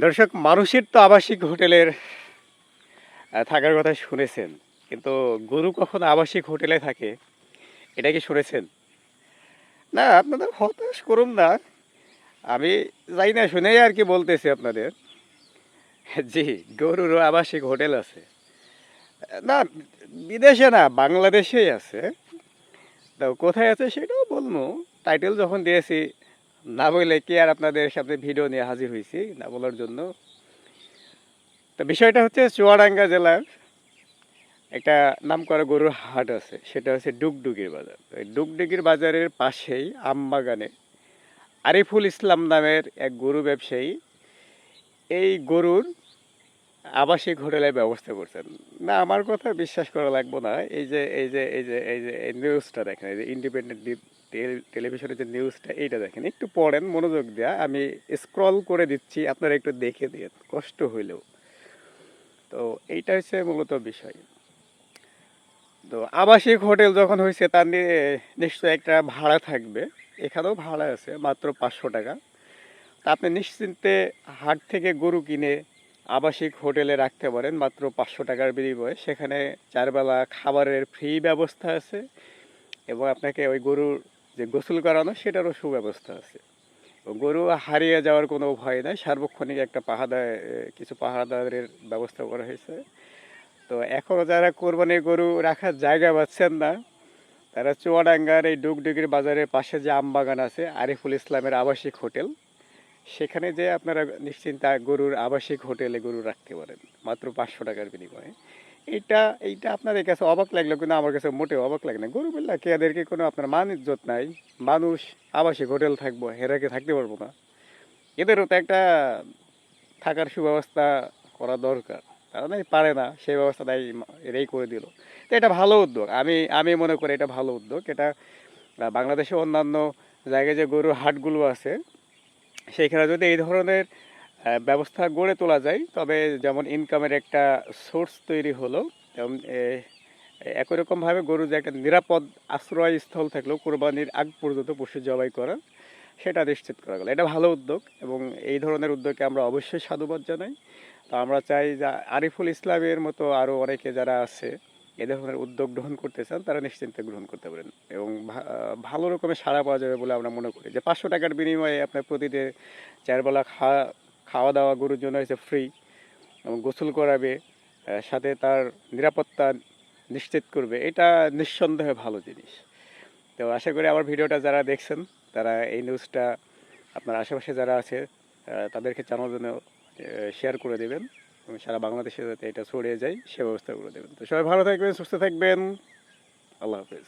দর্শক, মানুষের তো আবাসিক হোটেলের থাকার কথা শুনেছেন, কিন্তু গরু কখনো আবাসিক হোটেলে থাকে এটা কি শুনেছেন? না, আপনাদের হতাশ করুন না। আমি যাই না শুনেই আর কি বলতেছি আপনাদের। জি, গরুরও আবাসিক হোটেল আছে। না, বিদেশে না, বাংলাদেশেই আছে। তো কোথায় আছে সেটাও বলবো। টাইটেল যখন দিয়েছি, না বললে কি আর আপনাদের সামনে ভিডিও নিয়ে হাজির হয়েছি না বলার জন্য। তো বিষয়টা হচ্ছে চুয়াডাঙ্গা জেলার একটা নামকরা গরুর হাট আছে, সেটা হচ্ছে ডুগডুগির বাজার। ওই ডুগডুগির বাজারের পাশেই আমবাগানে আরিফুল ইসলাম নামের এক গরু ব্যবসায়ী এই গরুর আবাসিক হোটেলের ব্যবস্থা করছেন। না, আমার কথা বিশ্বাস করা লাগবে না। এই নিউজটা দেখেন, এই যে ইন্ডিপেন্ডেন্ট টেলিভিশনের যে নিউজটা, এইটা দেখেন, একটু পড়েন মনোযোগ দেয়া। আমি স্ক্রল করে দিচ্ছি, আপনারা একটু দেখে দিন কষ্ট হইলেও। তো এইটা হচ্ছে মূলত বিষয়। তো আবাসিক হোটেল যখন হয়েছে তার নিশ্চয়ই একটা ভাড়া থাকবে। এখানেও ভাড়া আছে মাত্র 500 টাকা। তা আপনি নিশ্চিন্তে হাট থেকে গরু কিনে আবাসিক হোটেলে রাখতে পারেন মাত্র 500 টাকার বিনিময়ে। সেখানে 4 বেলা খাবারের ফ্রি ব্যবস্থা আছে, এবং আপনাকে ওই গরুর যে গোসল করানো সেটারও সুব্যবস্থা আছে। গরু হারিয়ে যাওয়ার কোনো ভয় নাই। সার্বক্ষণিক একটা কিছু পাহারাদারের ব্যবস্থা করা হয়েছে। তো এখনও যারা কোরবানির গরু রাখার জায়গা পাচ্ছেন না, তারা চুয়াডাঙ্গার এই ডুগডুগির বাজারের পাশে যে আমবাগান আছে, আরিফুল ইসলামের আবাসিক হোটেল, সেখানে যে আপনারা নিশ্চিন্তে গরুর আবাসিক হোটেলে গরু রাখতে পারেন মাত্র 500 টাকার বিনিময়ে। এইটা এইটা আপনাদের কাছে অবাক লাগলো, কিন্তু আমার কাছে মোটেও অবাক লাগে না। গরু বললা কে, এদেরকে কোনো আপনার মান ইজ্জত নাই? মানুষ আবাসিক হোটেল থাকবো, হেরাকে থাকতে পারবো না? এদেরও তো একটা থাকার সুব্যবস্থা করা দরকার। তারা নাই পারে না, সেই ব্যবস্থা তাই এরাই করে দিল। তো এটা ভালো উদ্যোগ, আমি আমি মনে করি এটা ভালো উদ্যোগ। এটা বাংলাদেশে অন্যান্য জায়গায় যে গরুর হাটগুলো আছে, সেইখানে যদি এই ধরনের ব্যবস্থা গড়ে তোলা যায়, তবে যেমন ইনকামের একটা সোর্স তৈরি হলো, এবং একই রকমভাবে গরু যে একটা নিরাপদ আশ্রয়স্থল থাকলেও কোরবানির আগ পর্যন্ত পশু জবাই করা, সেটা নিশ্চিত করা গেল। এটা ভালো উদ্যোগ, এবং এই ধরনের উদ্যোগকে আমরা অবশ্যই সাধুবাদ জানাই। তো আমরা চাই যে আরিফুল ইসলামের মতো আরও অনেকে যারা আছে এ ধরনের উদ্যোগ গ্রহণ করতে চান, তারা নিশ্চিন্তে গ্রহণ করতে পারেন, এবং ভালো রকমের সাড়া পাওয়া যাবে বলে আমরা মনে করি। যে 500 টাকার বিনিময়ে আপনার প্রতিদিন 4 বেলা খাওয়া দাওয়া গরুর জন্য হয়েছে ফ্রি, এবং গোসল করাবে, সাথে তার নিরাপত্তা নিশ্চিত করবে, এটা নিঃসন্দেহে ভালো জিনিস। তো আশা করি আমার ভিডিওটা যারা দেখছেন, তারা এই নিউজটা আপনার আশেপাশে যারা আছে তাদেরকে জানার জন্য শেয়ার করে দেবেন, এবং সারা বাংলাদেশে যাতে এটা ছড়িয়ে যায় সে ব্যবস্থা করে দেবেন। তো সবাই ভালো থাকবেন, সুস্থ থাকবেন। আল্লাহ হাফেজ।